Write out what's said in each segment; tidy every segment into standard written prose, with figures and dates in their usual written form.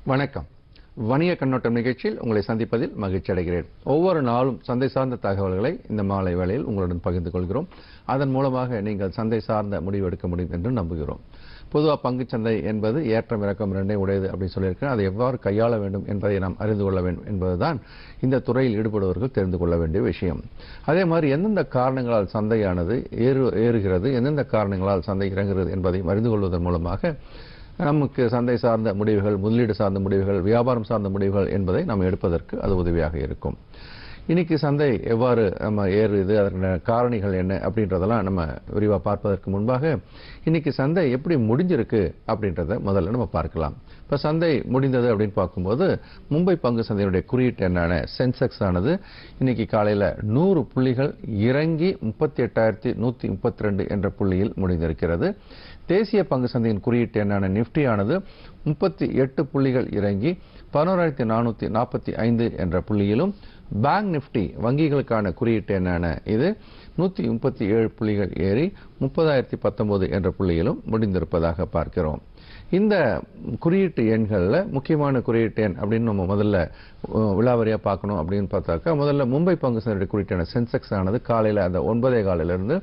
வணக்கம். வணிக கண்ணோட்டம் நிகழ்ச்சியில் உங்களை சந்திப்பதில் மகிழ்ச்சி அடைகிறேன். ஒவ்வொரு நாளும் சந்தை சார்ந்த தகவல்களை இந்த மாலை வேளையில் உங்களுடன் பகிர்ந்து கொள்கிறோம். அதன் மூலமாக நீங்கள் சந்தை சார்ந்த முடிவு எடுக்க முடியும் என்று நம்புகிறோம். பொதுவாக பங்குச்சந்தை என்பது ஏற்றம் இறக்கம் இரண்டே உடையது அப்படின்னு சொல்லியிருக்கிறேன். அதை எவ்வாறு கையாள வேண்டும் என்பதை நாம் அறிந்து கொள்ள வேண்டும் என்பதுதான் இந்த துறையில் ஈடுபடுவர்கள் தெரிந்து கொள்ள வேண்டிய விஷயம். அதே மாதிரி எந்தெந்த காரணங்களால் சந்தையானது ஏறுகிறது, எந்தெந்த காரணங்களால் சந்தை இறங்குகிறது என்பதையும் அறிந்து கொள்வதன் மூலமாக நமக்கு சந்தை சார்ந்த முடிவுகள், முதலீடு சார்ந்த முடிவுகள், வியாபாரம் சார்ந்த முடிவுகள் என்பதை நாம் எடுப்பதற்கு அது உதவியாக இருக்கும். இன்னைக்கு சந்தை எவ்வாறு நம்ம ஏறுது, அதற்கான காரணிகள் என்ன அப்படின்றதெல்லாம் நம்ம விரிவாக பார்ப்பதற்கு முன்பாக இன்னைக்கு சந்தை எப்படி முடிஞ்சிருக்கு அப்படின்றத முதல்ல நம்ம பார்க்கலாம். இப்போ சந்தை முடிந்தது அப்படின்னு பார்க்கும்போது மும்பை பங்கு சந்தையுடைய குறியீட்டு என்னான சென்செக்ஸ் ஆனது இன்னைக்கு காலையில் 100 புள்ளிகள் இறங்கி 38,132 என்ற புள்ளியில் முடிந்திருக்கிறது. தேசிய பங்கு சந்தையின் குறியீட்டு எண்ணான நிப்டி ஆனது 38 புள்ளிகள் இறங்கி 11,445 என்ற புள்ளியிலும், பேங்க் நிப்டி வங்கிகளுக்கான குறியீட்டு எண்ணான இது 137 புள்ளிகள் ஏறி 30,019 என்ற புள்ளியிலும் முடிந்திருப்பதாக பார்க்கிறோம். இந்த குறியீட்டு எண்களில் முக்கியமான குறியீட்டு எண் அப்படின்னு நம்ம முதல்ல விலாவரியாக பார்க்கணும் அப்படின்னு பார்த்தாக்கா, முதல்ல மும்பை பங்கு சந்தையுடைய குறியீட்டான சென்செக்ஸ் ஆனது காலையில் அந்த 9:15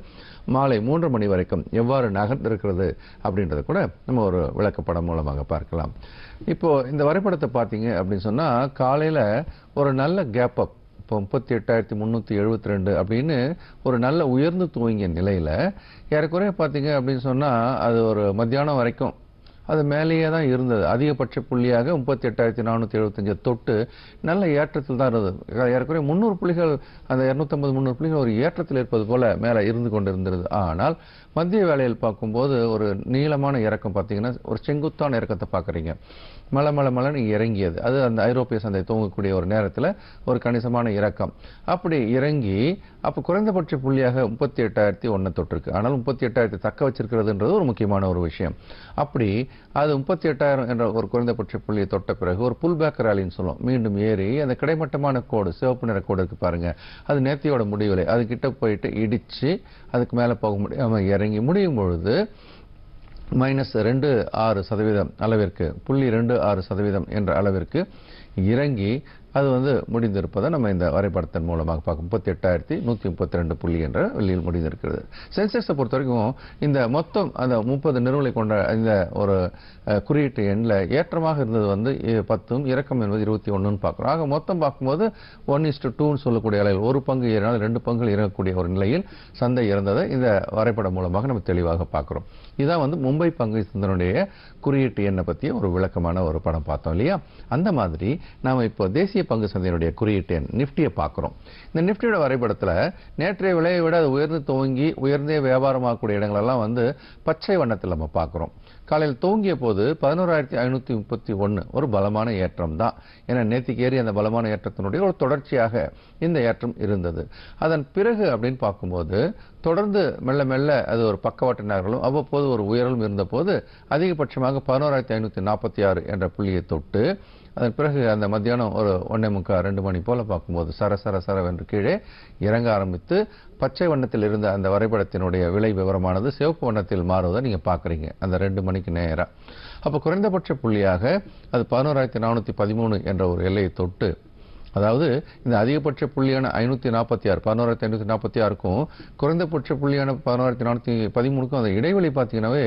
மாலை 3 மணி வரைக்கும் எவ்வாறு நகர்ந்திருக்கிறது அப்படின்றத கூட நம்ம ஒரு விளக்கப்படம் மூலமாக பார்க்கலாம். இப்போ இந்த வரைபடத்தை பார்த்தீங்க அப்படின்னு சொன்னால், காலையில் ஒரு நல்ல கேப் அப், இப்போ 38,372 அப்படின்னு ஒரு நல்ல உயர்ந்து துவங்கிய நிலையில் ஏறக்குறைய பார்த்தீங்க அப்படின்னு சொன்னால் அது ஒரு மத்தியானம் வரைக்கும் அது மேலேயே தான் இருந்தது. அதிகபட்ச புள்ளியாக 38,475 தொட்டு நல்ல ஏற்றத்தில் தான் இருந்தது. ஏறக்குறைய 300 புள்ளிகள், அந்த 250-300 புள்ளிகள் ஒரு ஏற்றத்தில் இருப்பது போல மேலே இருந்து கொண்டிருந்தது. ஆனால் மத்திய வேளையில் பார்க்கும்போது ஒரு நீளமான இறக்கம் பார்த்தீங்கன்னா, ஒரு செங்குத்தான இறக்கத்தை பார்க்குறீங்க. மலை இறங்கியது. அது அந்த ஐரோப்பிய சந்தை தூங்கக்கூடிய ஒரு நேரத்தில் ஒரு கணிசமான இறக்கம். அப்படி இறங்கி அப்போ குறைந்தபட்ச புள்ளியாக 38,001 தொட்டிருக்கு. ஆனால் 38,000 தக்க வச்சிருக்கிறதுன்றது ஒரு முக்கியமான ஒரு விஷயம். அப்படி அது 38,000 என்ற ஒரு குறைந்தபட்ச புள்ளியை தொட்ட பிறகு ஒரு புல் பேக் ராலின்னு சொல்லுவோம். மீண்டும் ஏறி அந்த கிடைமட்டமான கோடு, சிவப்பு நிற கோடு இருக்கு பாருங்க, அது நேர்த்தியோட முடிவில் அது கிட்ட போயிட்டு இடிச்சு அதுக்கு மேலே போக முடியாமல் இறங்கி முடியும் பொழுது -2.6% அளவிற்கு, 0.26% என்ற அளவிற்கு இறங்கி அது முடிந்திருப்பதை நம்ம இந்த வரைபடத்தின் மூலமாக பார்க்கும். 38,132 புள்ளி என்ற வெளியில் முடிந்திருக்கிறது. சென்செக்ஸை பொறுத்த வரைக்கும் இந்த மொத்தம் அந்த 30 நிறுவனங்களை கொண்ட இந்த ஒரு குறியீட்டு எண்ணில் ஏற்றமாக இருந்தது 10, இறக்கம் என்பது 21 பார்க்குறோம். ஆக மொத்தம் பார்க்கும்போது 1:2 சொல்லக்கூடிய அளவில் ஒரு பங்கு ஏறினால் 2 பங்குகள் இறங்கக்கூடிய ஒரு நிலையில் சந்தை இறந்ததை இந்த வரைபடம் மூலமாக நம்ம தெளிவாக பார்க்குறோம். இதான் மும்பை பங்கு சந்தையினுடைய குறியீட்டு எண்ணை பற்றிய ஒரு விளக்கமான ஒரு படம் பார்த்தோம் இல்லையா? அந்த மாதிரி நாம் இப்போ தேசிய பங்கு சந்தையினுடைய குறியீட்டு எண் நிப்டியை பார்க்குறோம். இந்த நிப்டியோட வரைபடத்தில் நேற்றைய விலையை விட அது உயர்ந்து துவங்கி உயர்ந்தே வியாபாரமாகக்கூடிய இடங்களெல்லாம் பச்சை வண்ணத்தில் நம்ம பார்க்குறோம். காலையில் துவங்கிய போது 11,531 ஒரு பலமான ஏற்றம் தான். ஏன்னா நேற்றுக்கு ஏறி அந்த பலமான ஏற்றத்தினுடைய ஒரு தொடர்ச்சியாக இந்த ஏற்றம் இருந்தது. அதன் பிறகு அப்படின்னு பார்க்கும்போது தொடர்ந்து மெல்ல மெல்ல அது ஒரு பக்கவாட்டு நகர்களும் அவ்வப்போது ஒரு உயரலும் இருந்தபோது அதிகபட்சமாக 11,546 என்ற புள்ளியை தொட்டு அதன் பிறகு அந்த மத்தியானம் ஒரு 1:45-2 மணி போல பார்க்கும்போது சரவென்று கீழே இறங்க ஆரம்பித்து பச்சை வண்ணத்தில் இருந்த அந்த வரைபடத்தினுடைய விலை விவரமானது சிவப்பு வண்ணத்தில் மாறுவதை நீங்க பார்க்குறீங்க அந்த 2 மணிக்கு நேரா. அப்போ குறைந்தபட்ச புள்ளியாக அது 11,413 என்ற ஒரு எல்லையை தொட்டு, அதாவது இந்த அதிகபட்ச புள்ளியான 11,546க்கும் குறைந்தபட்ச புள்ளியான 11,413க்கும் அந்த இடைவெளி பார்த்தீங்கன்னாவே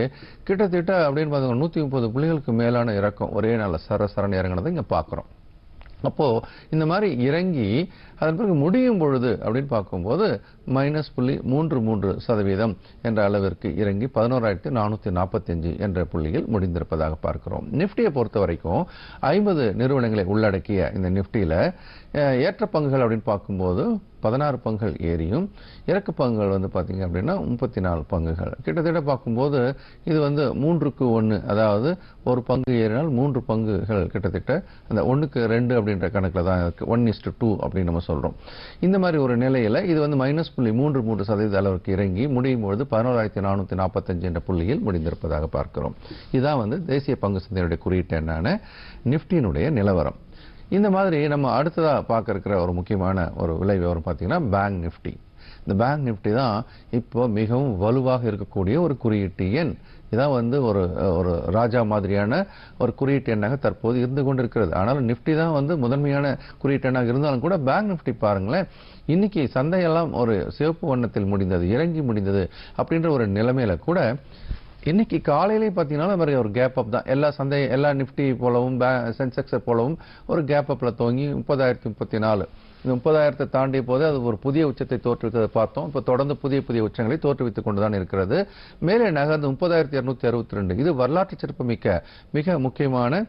கிட்டத்தட்ட அப்படின்னு பார்த்தீங்கன்னா 130 புள்ளிகளுக்கு மேலான இறக்கம் ஒரே நாளில் சரன்னு இறங்கினதை இங்கே பார்க்குறோம். அப்போ இந்த மாதிரி இறங்கி அதன் பிறகு முடியும் பொழுது அப்படின்னு பார்க்கும்போது -0.33% என்ற அளவிற்கு இறங்கி 11,445 என்ற புள்ளியில் முடிந்திருப்பதாக பார்க்கிறோம். நிப்டியை பொறுத்த வரைக்கும் 50 நிறுவனங்களை உள்ளடக்கிய இந்த நிப்டியில ஏற்ற பங்குகள் அப்படின்னு பார்க்கும்போது 16 பங்குகள் ஏறியும் இறக்கு பங்குகள் பார்த்தீங்க அப்படின்னா 34 பங்குகள். கிட்டத்தட்ட பார்க்கும்போது இது 3:1, அதாவது ஒரு பங்கு ஏறினால் 3 பங்குகள் கிட்டத்தட்ட அந்த 1:2 அப்படின்ற கணக்கில் தான் இருக்கு. 1:2 அப்படின்னு நம்ம சொல்றோம். இந்த மாதிரி ஒரு நிலையில இது -0.33% அளவுக்கு இறங்கி முடியும் பொழுது 11,445 என்ற புள்ளியில் முடிந்திருப்பதாக பார்க்கிறோம். இதான் தேசிய பங்கு சந்தையினுடைய குறியீட்டு எண்ணான நிப்டியினுடைய நிலவரம். இந்த மாதிரி நம்ம அடுத்ததா பார்க்க இருக்கிற ஒரு முக்கியமான ஒரு விலை விவரம் பார்த்தீங்கன்னா பேங்க் நிப்டி. இந்த பேங்க் நிப்டி தான் இப்போ மிகவும் வலுவாக இருக்கக்கூடிய ஒரு குறியீட்டு எண். இதான் வந்து ஒரு ஒரு ராஜா மாதிரியான ஒரு குறியீட்டு எண்ணாக தற்போது இருந்து கொண்டிருக்கிறது. ஆனாலும் நிஃப்டி தான் வந்து முதன்மையான குறியீட்டு எண்ணாக இருந்தாலும் கூட பேங்க் நிஃப்டி பாருங்களேன், இன்னைக்கு சந்தையெல்லாம் ஒரு சிவப்பு வண்ணத்தில் முடிந்தது, இறங்கி முடிந்தது அப்படின்ற ஒரு நிலைமையில கூட இன்னைக்கு காலையிலே பார்த்தீங்கன்னா ஒரு கேப் அப் தான். எல்லா நிஃப்டி போலவும் சென்செக்ஸை போலவும் ஒரு கேப் அப்ல துவங்கி 30,034 இந்த 30,000 தாண்டிய போது அது ஒரு புதிய உச்சத்தை தோற்றுவித்ததை பார்த்தோம். இப்போ தொடர்ந்து புதிய உச்சங்களை தோற்றுவித்துக் கொண்டுதான் இருக்கிறது. மேலே நகர்ந்து 30,262 இது வரலாற்று சிறப்புமிக்க மிக முக்கியமான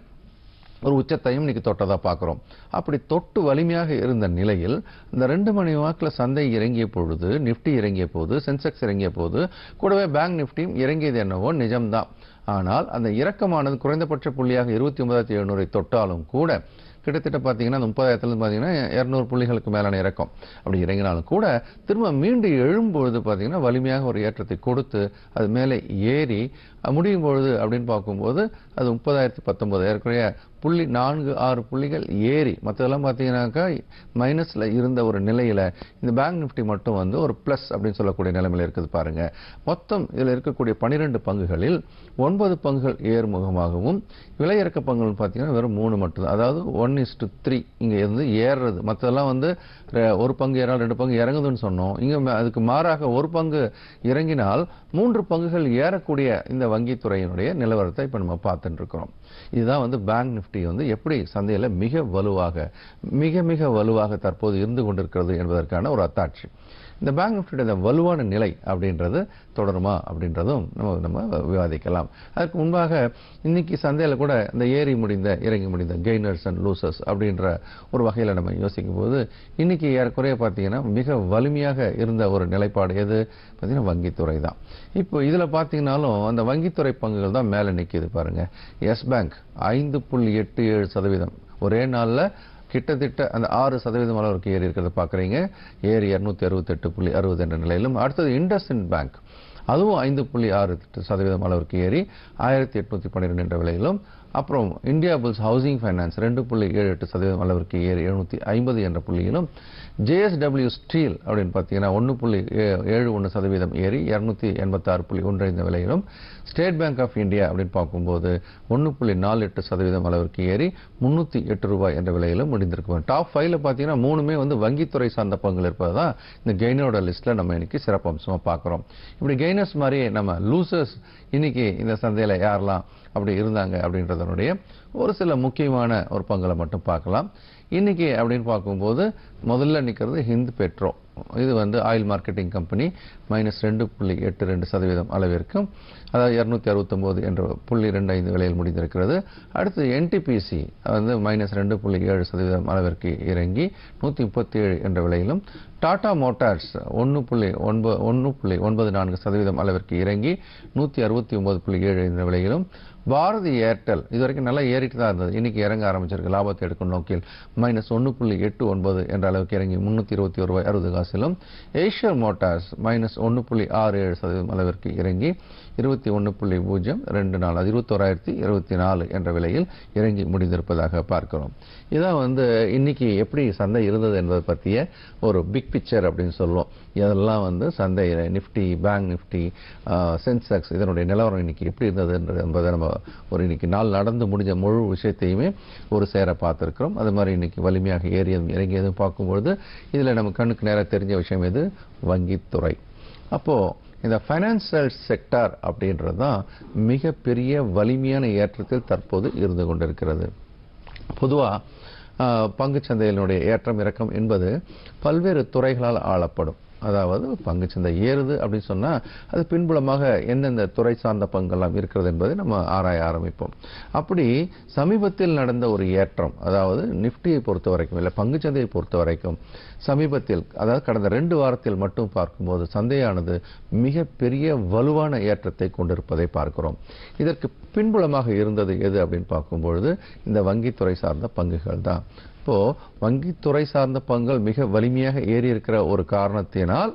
ஒரு உச்சத்தையும் இன்னைக்கு தொட்டதா பார்க்கிறோம். அப்படி தொட்டு வலிமையாக இருந்த நிலையில் இந்த 2 மணி வாக்கில் சந்தை இறங்கிய பொழுது, நிஃப்டி இறங்கிய போது, சென்செக்ஸ் இறங்கிய போது, கூடவே பேங்க் நிஃப்டியும் இறங்கியது என்னவோ நிஜம்தான். ஆனால் அந்த இறக்கமானது குறைந்தபட்ச புள்ளியாக 29,700 தொட்டாலும் கூட கிட்டத்தட்ட பார்த்தீங்கன்னா 30,000 பார்த்தீங்கன்னா 200 புள்ளிகளுக்கு மேலான இறக்கம். அப்படி இறங்கினாலும் கூட திரும்ப மீண்டு எழும்பொழுது பார்த்தீங்கன்னா வலிமையாக ஒரு ஏற்றத்தை கொடுத்து அது மேலே ஏறி முடியும் பொழுது அப்படின்னு பார்க்கும்போது அது 30,019 ஏற்கனவே 0.46 புள்ளிகள் ஏறி மற்றதெல்லாம் பார்த்தீங்கன்னாக்கா மைனஸ்ல இருந்த ஒரு நிலையில இந்த பேங்க் நிஃப்டி மட்டும் வந்து ஒரு பிளஸ் அப்படின்னு சொல்லக்கூடிய நிலைமையில இருக்குது பாருங்க. மொத்தம் இதில் இருக்கக்கூடிய 12 பங்குகளில் 9 பங்குகள் ஏறுமுகமாகவும் விலையிறக்க பங்குகள் பார்த்தீங்கன்னா வெறும் 3 மட்டும்தான். அதாவது 1:3 இங்க இருந்து ஏறுறது. மற்றதெல்லாம் வந்து ஒரு பங்கு ஏறால் 2 பங்கு இறங்குதுன்னு சொன்னோம். இங்க அதுக்கு மாறாக ஒரு பங்கு இறங்கினால் 3 பங்குகள் ஏறக்கூடிய இந்த வங்கித்துறையினுடைய நிலவரத்தை இப்ப நம்ம பார்த்துட்டு இருக்கிறோம். இதுதான் வந்து பேங்க் நிஃப்டி வந்து எப்படி சந்தையில மிக வலுவாக தற்போது இருந்து கொண்டிருக்கிறது என்பதற்கான ஒரு அத்தாட்சி. இந்த பேங்க் நிஃப்டியோட வலுவான நிலை அப்படின்றது தொடருமா அப்படின்றதும் நம்ம விவாதிக்கலாம். அதுக்கு முன்பாக இன்னைக்கு சந்தையில கூட இந்த இறங்கி முடிந்த கெய்னர்ஸ் அண்ட் லூசர்ஸ் அப்படின்ற ஒரு வகையில நம்ம யோசிக்கும் போது இன்னைக்கு ஏறக்குறைய பார்த்தீங்கன்னா மிக வலிமையாக இருந்த ஒரு நிலைப்பாடு எது பார்த்தீங்கன்னா வங்கித்துறை தான். இப்போ இதுல பார்த்தீங்கன்னாலும் அந்த வங்கித்துறை பங்குகள் தான் மேல நிற்கிது பாருங்க. எஸ் பேங்க் 5.87% ஒரே நாள்ல கிட்டத்தட்ட அந்த 6% அளவுக்கு ஏறி இருக்கிறத பார்க்குறீங்க. ஏறி 268.60 என்ற நிலையிலும், அடுத்தது இண்டஸ்இண்ட் பேங்க் அதுவும் 5.68% அளவிற்கு ஏறி 1812 என்ற விலையிலும், அப்புறம் இந்தியா புல்ஸ் ஹவுசிங் ஃபைனான்ஸ் 2.78% அளவிற்கு ஏறி 750 என்ற புள்ளியிலும், ஜேஎஸ்டபிள்யூ ஸ்டீல் அப்படின்னு பார்த்தீங்கன்னா 1.71% ஏறி 286.1 இந்த விலையிலும், ஸ்டேட் பேங்க் ஆஃப் இந்தியா அப்படின்னு பார்க்கும்போது 1.48% அளவிற்கு ஏறி 308 ரூபாய் என்ற விலையிலும் முடிந்திருக்கு. டாப் 5ல பார்த்தீங்கன்னா 3மே வந்து வங்கித்துறை சார்ந்த பங்குகள் இருப்பதுதான் இந்த கெய்னரோட லிஸ்ட்ல நம்ம இன்னைக்கு சிறப்பம்சமா பார்க்கிறோம். இப்படி கெய்னர்ஸ் மாதிரி நம்ம லூசர்ஸ் இன்னைக்கு இந்த சந்தையில யாரெல்லாம் அப்படி இருந்தாங்க அப்படின்றதனுடைய ஒரு சில முக்கியமான ஒரு பங்குகளை மட்டும் பார்க்கலாம். இன்னைக்கு அப்படின்னு பார்க்கும்போது முதல்ல நிற்கிறது ஹிந்த் பெட்ரோ. இது வந்து ஆயில் மார்க்கெட்டிங் கம்பெனி -2.82% அளவிற்கும், அதாவது 269 என்ற 0.25 விலையில் முடிந்திருக்கிறது. அடுத்து என்டிபிசி வந்து -2.7% அளவிற்கு இறங்கி 137 என்ற விலையிலும், டாடா மோட்டார்ஸ் 1.94% அளவிற்கு இறங்கி 169.7 என்ற விலையிலும், பாரதி ஏர்டெல் இதுவரைக்கும் நல்லா ஏறிட்டு தான் இருந்தது, இன்னைக்கு இறங்க ஆரம்பிச்சிருக்கு லாபத்தை எடுக்கும் நோக்கில் -1.89 என்ற அளவுக்கு இறங்கி 321 ரூபாய் 60 காசிலும், ஏஷியர் மோட்டார்ஸ் -1.67% அளவிற்கு இறங்கி 21.024 அது 21,024 என்ற விலையில் இறங்கி முடிந்திருப்பதாக பார்க்கிறோம். இதான் வந்து இன்னைக்கு எப்படி சந்தை இருந்தது என்பதை பற்றிய ஒரு பிக் பிக்சர் அப்படின்னு சொல்லுவோம். இதெல்லாம் வந்து சந்தையில் நிஃப்டி, பேங்க் நிஃப்டி, சென்செக்ஸ் இதனுடைய நிலவரம் இன்னைக்கு எப்படி இருந்தது என்பதை நம்ம ஒரு இன்னைக்கு நாள் நடந்து முடிஞ்ச முழு விஷயத்தையுமே ஒரு சேர பார்த்துருக்கிறோம். அது மாதிரி இன்னைக்கு வலிமையாக ஏறியதும் இறங்கியதும் பார்க்கும்பொழுது இதில் நம்ம கண்ணுக்கு நேராக தெரிஞ்ச விஷயம் எது? வங்கித்துறை. அப்போ இந்த ஃபைனான்சியல் செக்டார் அப்படின்றது தான் மிகப்பெரிய வலிமையான ஏற்றத்தில் தற்போது இருந்து கொண்டிருக்கிறது. பொதுவாக பங்குச்சந்தையினுடைய ஏற்றம் இறக்கம் என்பது பல்வேறு துறைகளால் ஆளப்படும். அதாவது பங்குச்சந்தை ஏறுது அப்படின்னு சொன்னா அது பின்புலமாக எந்தெந்த துறை சார்ந்த பங்கெல்லாம் இருக்கிறது என்பதை நம்ம ஆராய ஆரம்பிப்போம். அப்படி சமீபத்தில் நடந்த ஒரு ஏற்றம், அதாவது நிஃப்டியை பொறுத்த வரைக்கும் இல்லை பங்குச்சந்தையை பொறுத்த வரைக்கும் சமீபத்தில், அதாவது கடந்த 2 வாரத்தில் மட்டும் பார்க்கும்போது சந்தையானது மிகப்பெரிய வலுவான ஏற்றத்தை கொண்டிருப்பதை பார்க்கிறோம். இதற்கு பின்புலமாக இருந்தது எது அப்படின்னு பார்க்கும்பொழுது இந்த வங்கித்துறை சார்ந்த பங்குகள் தான். இப்போ வங்கித்துறை சார்ந்த பங்குகள் மிக வலிமையாக ஏறி இருக்கிற ஒரு காரணத்தினால்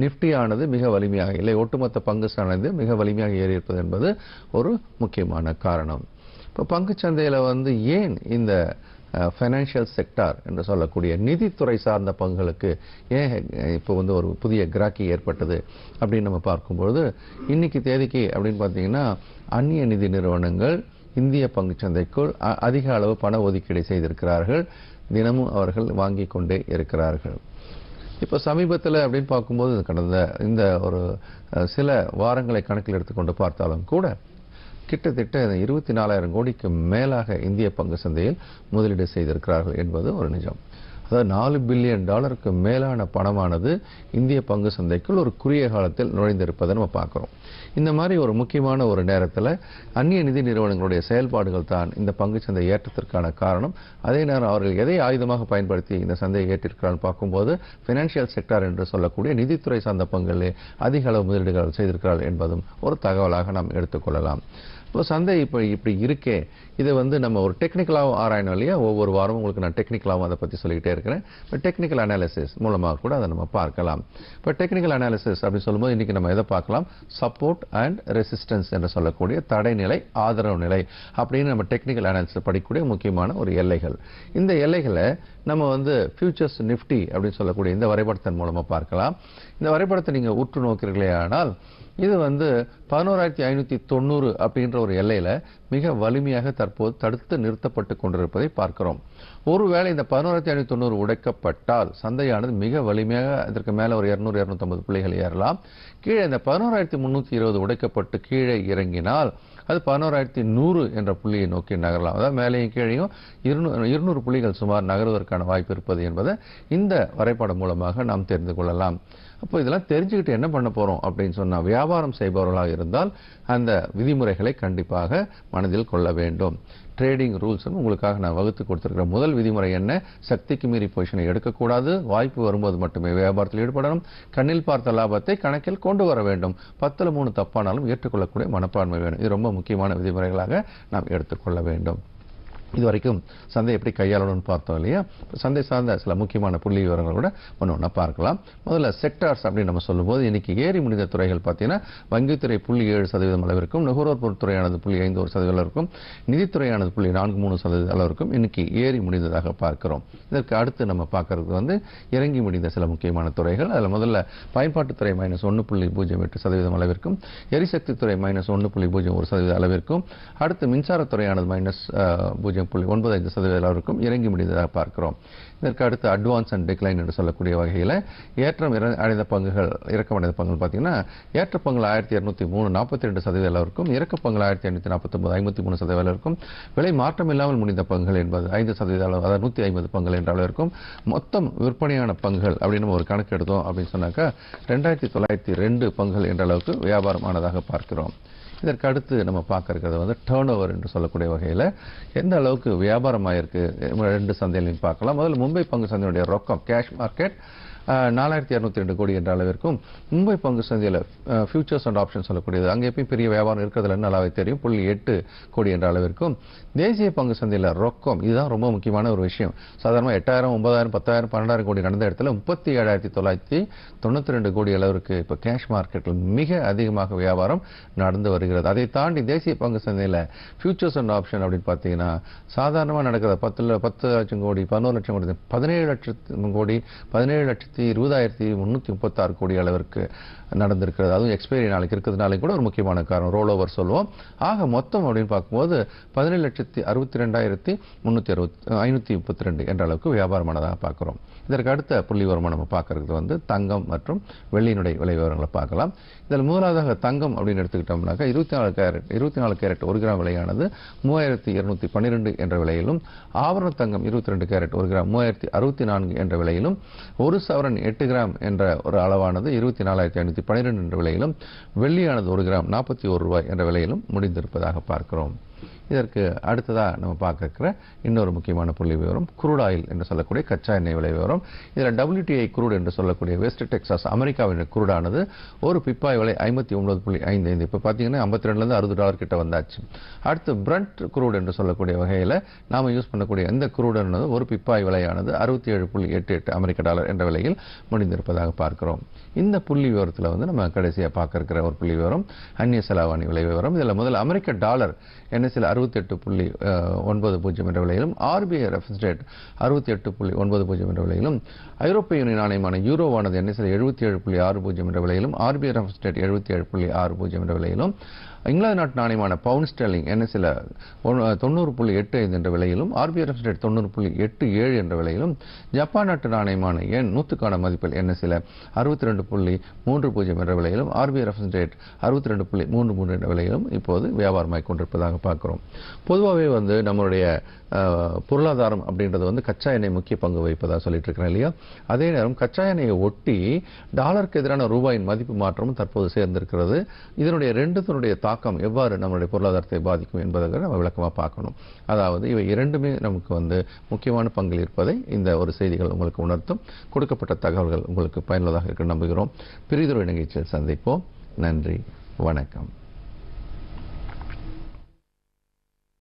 நிஃப்டி ஆனது மிக வலிமையாக இல்லை, ஒட்டுமொத்த பங்கு சார்ந்தது மிக வலிமையாக ஏறி இருப்பது என்பது ஒரு முக்கியமான காரணம். இப்போ பங்குச்சந்தையில வந்து ஏன் இந்த ஃபைனான்சியல் செக்டார் என்று சொல்லக்கூடிய நிதித்துறை சார்ந்த பங்குகளுக்கு ஏன் இப்போ வந்து ஒரு புதிய கிராக்கி ஏற்பட்டது அப்படின்னு நம்ம பார்க்கும்பொழுது இன்னைக்கு தேதிக்கு அப்படின்னு பார்த்தீங்கன்னா அந்நிய நிதி நிறுவனங்கள் இந்திய பங்குச்சந்தைக்குள் அதிக அளவு பண ஒதுக்கீடு செய்திருக்கிறார்கள். தினமும் அவர்கள் வாங்கி கொண்டே இருக்கிறார்கள். இப்போ சமீபத்தில் அப்படின்னு பார்க்கும்போது கடந்த இந்த ஒரு சில வாரங்களை கணக்கில் எடுத்துக்கொண்டு பார்த்தாலும் கூட கிட்டத்தட்ட 24,000 கோடிக்கு மேலாக இந்திய பங்கு சந்தையில் முதலீடு செய்திருக்கிறார்கள் என்பது ஒரு நிஜம். அதாவது $4 பில்லியன் மேலான பணமானது இந்திய பங்கு சந்தைக்குள் ஒரு குறுகிய காலத்தில் நுழைந்திருப்பதை நம்ம பார்க்கிறோம். இந்த மாதிரி ஒரு முக்கியமான ஒரு நேரத்தில் அந்நிய நிதி நிறுவனங்களுடைய செயல்பாடுகள் தான் இந்த பங்கு சந்தை ஏற்றத்திற்கான காரணம். அதே நேரம் அவர்கள் எதை ஆயுதமாக பயன்படுத்தி இந்த சந்தையை ஏற்றிருக்கிறார்கள் பார்க்கும்போது ஃபைனான்சியல் செக்டார் என்று சொல்லக்கூடிய நிதித்துறை சார்ந்த பங்குகளில் அதிக அளவு முதலீடுகள் செய்திருக்கிறார்கள் என்பதும் ஒரு தகவலாக நாம் எடுத்துக்கொள்ளலாம். இப்போ சந்தை இப்போ இப்படி இருக்கே, இதை வந்து நம்ம ஒரு டெக்னிக்கலாகவும் ஆராயணும் இல்லையா? ஒவ்வொரு வாரமும் உங்களுக்கு நான் டெக்னிக்கலாகவும் அதை பற்றி சொல்லிக்கிட்டே இருக்கிறேன். இப்போ டெக்னிக்கல் அனாலிசிஸ் மூலமாக கூட அதை நம்ம பார்க்கலாம். இப்போ டெக்னிக்கல் அனாலிசிஸ் அப்படின்னு சொல்லும்போது இன்றைக்கி நம்ம எதை பார்க்கலாம்? சப்போர்ட் அண்ட் ரெசிஸ்டன்ஸ் என்று சொல்லக்கூடிய தடைநிலை, ஆதரவு நிலை அப்படின்னு நம்ம டெக்னிக்கல் அனாலிசிஸ் படிக்கக்கூடிய முக்கியமான ஒரு எல்லைகள். இந்த எல்லைகளை நம்ம வந்து ஃபியூச்சர்ஸ் நிஃப்டி அப்படின்னு சொல்லக்கூடிய இந்த வரைபடத்தின் மூலமாக பார்க்கலாம். இந்த வரைபடத்தை நீங்கள் உற்று நோக்கிறீர்களே ஆனால் இது வந்து 11,590 அப்படின்ற ஒரு எல்லையில் மிக வலிமையாக தற்போது தடுத்து நிறுத்தப்பட்டு கொண்டிருப்பதை பார்க்கிறோம். ஒருவேளை இந்த 11,590 உடைக்கப்பட்டால் சந்தையானது மிக வலிமையாக இதற்கு மேலே ஒரு 200-250 புள்ளிகள் ஏறலாம். கீழே இந்த 11,320 உடைக்கப்பட்டு கீழே இறங்கினால் அது 11,100 என்ற புள்ளியை நோக்கி நகரலாம். அதாவது மேலேயும் கீழேயும் 200 புள்ளிகள் சுமார் நகர்வதற்கான வாய்ப்பு இருப்பது என்பதை இந்த வரைபடம் மூலமாக நாம் தெரிந்து கொள்ளலாம். அப்போ இதெல்லாம் தெரிஞ்சுக்கிட்டு என்ன பண்ண போகிறோம் அப்படின்னு சொன்னால், வியாபாரம் செய்பவர்களாக இருந்தால் அந்த விதிமுறைகளை கண்டிப்பாக மனதில் கொள்ள வேண்டும். ட்ரேடிங் ரூல்ஸ் உங்களுக்காக நான் வகுத்து கொடுத்துருக்கிற முதல் விதிமுறை என்ன? சக்திக்கு மீறி பொசிஷனை எடுக்கக்கூடாது. வாய்ப்பு வரும்போது மட்டுமே வியாபாரத்தில் ஈடுபடணும். கண்ணில் பார்த்த லாபத்தை கணக்கில் கொண்டு வர வேண்டும். 10ல் 3 தப்பானாலும் ஏற்றுக்கொள்ளக்கூடிய மனப்பான்மை வேணும். இது ரொம்ப முக்கியமான விதிமுறைகளாக நாம் எடுத்துக்கொள்ள வேண்டும். இதுவரைக்கும் சந்தை எப்படி கையாளணும்னு பார்த்தோம் இல்லையா? சந்தை சார்ந்த சில முக்கியமான புள்ளி விவரங்கள் கூட ஒன்று ஒன்றா பார்க்கலாம். முதல்ல செக்டார்ஸ் அப்படின்னு நம்ம சொல்லும்போது இன்னைக்கு ஏறி முடிந்த துறைகள் பார்த்தீங்கன்னா வங்கித்துறை 0.7% அளவிற்கும், நுகர்வோர் பொருட்துறையானது 0.51% அளவிற்கும், நிதித்துறையானது 0.43% அளவிற்கும் இன்னைக்கு ஏறி முடிந்ததாக பார்க்கிறோம். இதற்கு அடுத்து நம்ம பார்க்கறது வந்து இறங்கி முடிந்த சில முக்கியமான துறைகள். அதில் முதல்ல பயன்பாட்டுத்துறை -1.08% அளவிற்கும், எரிசக்தி துறை -1.01% அளவிற்கும், அடுத்து மின்சாரத்துறையானது -0.95% அளவிற்கும் இறங்கி முடிந்ததாக பார்க்கிறோம். இதற்கு அடுத்து அட்வான்ஸ் அண்ட் டிக்ளைன் என்று சொல்லக்கூடிய வகையில் ஏற்றம் அடைந்த பங்குகள், இறக்கமடைந்த பங்குகள் பார்த்தீங்கன்னா ஏற்ற பங்குகள் 1203 42% அளவிற்கும், இறக்க பங்குகள் 1549 53% அளவிற்கும், விலை மாற்றம் இல்லாமல் முடிந்த பங்குகள் என்பது 5% அளவு, அதாவது 150 பங்குகள் என்ற அளவிற்கும், மொத்தம் விற்பனையான பங்குகள் அப்படின்னு ஒரு கணக்கு எடுத்தோம் அப்படின்னு சொன்னாக்கா 2902 பங்குகள் என்ற அளவுக்கு வியாபாரம் ஆனதாக பார்க்கிறோம். இதற்கு அடுத்து நம்ம பார்க்க இருக்கிறது வந்து டர்ன் ஓவர் என்று சொல்லக்கூடிய வகையில் எந்த அளவுக்கு வியாபாரம் ஆயிருக்கு ரெண்டு சந்தையிலையும் பார்க்கலாம். முதல்ல மும்பை பங்கு சந்தையுடைய ரொக்கம் கேஷ் மார்க்கெட் 4,202 கோடி என்ற அளவிற்கும், மும்பை பங்கு சந்தையில் ஃபியூச்சர்ஸ் அண்ட் ஆப்ஷன் சொல்லக்கூடியது அங்கே எப்பயும் பெரிய வியாபாரம் இருக்கிறதுல நல்லாவே தெரியும் 0.8 கோடி என்ற அளவிற்கும், தேசிய பங்கு சந்தையில் ரொக்கம் இதுதான் ரொம்ப முக்கியமான ஒரு விஷயம். சாதாரணமாக 8,000 9,000 10,000 12,000 கோடி நடந்த இடத்துல 37,992 கோடி அளவிற்கு இப்போ கேஷ் மார்க்கெட்டில் மிக அதிகமாக வியாபாரம் நடந்து வருகிறது. அதை தாண்டி தேசிய பங்கு சந்தையில் ஃபியூச்சர்ஸ் அண்ட் ஆப்ஷன் அப்படின்னு பார்த்தீங்கன்னா சாதாரணமாக நடக்கிற 10 லட்சம் கோடி 11 லட்சம் கோடி 17 லட்சம் கோடி 17,20,336 கோடி அளவிற்கு நடந்திருக்கிறது. அதுவும் எக்ஸ்பைரி நாளைக்கு இருக்கிறதுனால கூட ஒரு முக்கியமான காரணம் ரோல் ஓவர் சொல்லுவோம். ஆக மொத்தம் அப்படின்னு பார்க்கும்போது 17,62,532 என்ற அளவுக்கு வியாபாரமானதாக பார்க்கிறோம். இதற்கு அடுத்த புள்ளி விவரமாக நம்ம பார்க்கறது வந்து தங்கம் மற்றும் வெள்ளியினுடைய விலை விவரங்களை பார்க்கலாம். இதில் முதலாவதாக தங்கம் அப்படின்னு எடுத்துக்கிட்டோம்னாக்கா 24 கேரட் 1 கிராம் விலையானது 3,212 என்ற விலையிலும், ஆபரண தங்கம் 22 கேரட் 1 கிராம் 3,064 என்ற விலையிலும், 1 சவரன் 8 கிராம் என்ற ஒரு அளவானது 24,512 என்ற விலையிலும், வெள்ளியானது 1 கிராம் 41 ரூபாய் என்ற விலையிலும் முடிந்திருப்பதாக பார்க்கிறோம். இதற்கு அடுத்ததாக நம்ம பார்க்க இருக்கிற இன்னொரு முக்கியமான புள்ளி விவரம் குரூட் ஆயில் என்று சொல்லக்கூடிய கச்சா எண்ணெய் விலை விவரம். இதில் WTI குரூட் என்று சொல்லக்கூடிய வெஸ்ட் டெக்சாஸ் அமெரிக்காவின் குரூடானது ஒரு பிப்பாய் விலை 59.55. இப்போ பார்த்தீங்கன்னா 52லேருந்து $60 கிட்ட வந்தாச்சு. அடுத்து பிரண்ட் குரூட் என்று சொல்லக்கூடிய வகையில் நாம் யூஸ் பண்ணக்கூடிய எந்த குரூடானது ஒரு பிப்பாய் விலையானது 67.88 அமெரிக்க டாலர் என்ற விலையில் முடிந்திருப்பதாக பார்க்கிறோம். இந்த புள்ளி விவரத்தில் வந்து நம்ம கடைசியாக பார்க்க இருக்கிற ஒரு புள்ளி விவரம் அந்நிய செலாவணி விலை விவரம். இதில் முதல்ல அமெரிக்க டாலர் என்ன NSE 68.90 என்ற விலையிலும், RBI ரெஃபரன்ஸ் ரேட் 68.90 என்ற விலையிலும், ஐரோப்பிய யூனியன் நாணயமான யூரோவானது NSE 77.60 என்ற விலையிலும், RBI ரெஃபரன்ஸ் ரேட் 77.60 என்ற விலையிலும், இங்கிலாந்து நாட்டு நாணயமான பவுண்ட் ஸ்டெர்லிங் NSE 90.85 என்ற விலையிலும், RBI ரெஃபரன்ஸ் ரேட் 90.87 என்ற விலையிலும், ஜப்பான் நாட்டு நாணயமான yen 100க்கான மதிப்பில் NSE 62.30 என்ற விலையிலும், RBI ரெஃபரன்ஸ் ரேட் 62.33 என்ற விலையிலும் இப்போது வியாபாரமாகிக் கொண்டிருப்பதாக பார்க்கிறோம். பொதுவாகவே நம்மளுடைய பொருளாதாரம் அப்படின்றது கச்சா எண்ணெய் முக்கிய பங்கு வகிப்பதாக சொல்லிட்டு இருக்கிறேன் இல்லையா? அதே நேரம் கச்சா எண்ணெயை ஒட்டி டாலருக்கு எதிரான ரூபாயின் மதிப்பு மாற்றமும் தற்போது சேர்ந்திருக்கிறது. இதனுடைய ரெண்டுத்தினுடைய தாக்கம் எவ்வாறு நம்மளுடைய பொருளாதாரத்தை பாதிக்கும் என்பதை நம்ம விளக்கமாக பார்க்கணும். அதாவது இவை இரண்டுமே நமக்கு முக்கியமான பங்கில் இருப்பதை இந்த ஒரு செய்திகள் உங்களுக்கு உணர்த்தும். கொடுக்கப்பட்ட தகவல்கள் உங்களுக்கு பயனுள்ளதாக இருக்க நம்புகிறோம். பிரிதொரு நிகழ்ச்சியில் சந்திப்போம். நன்றி, வணக்கம்.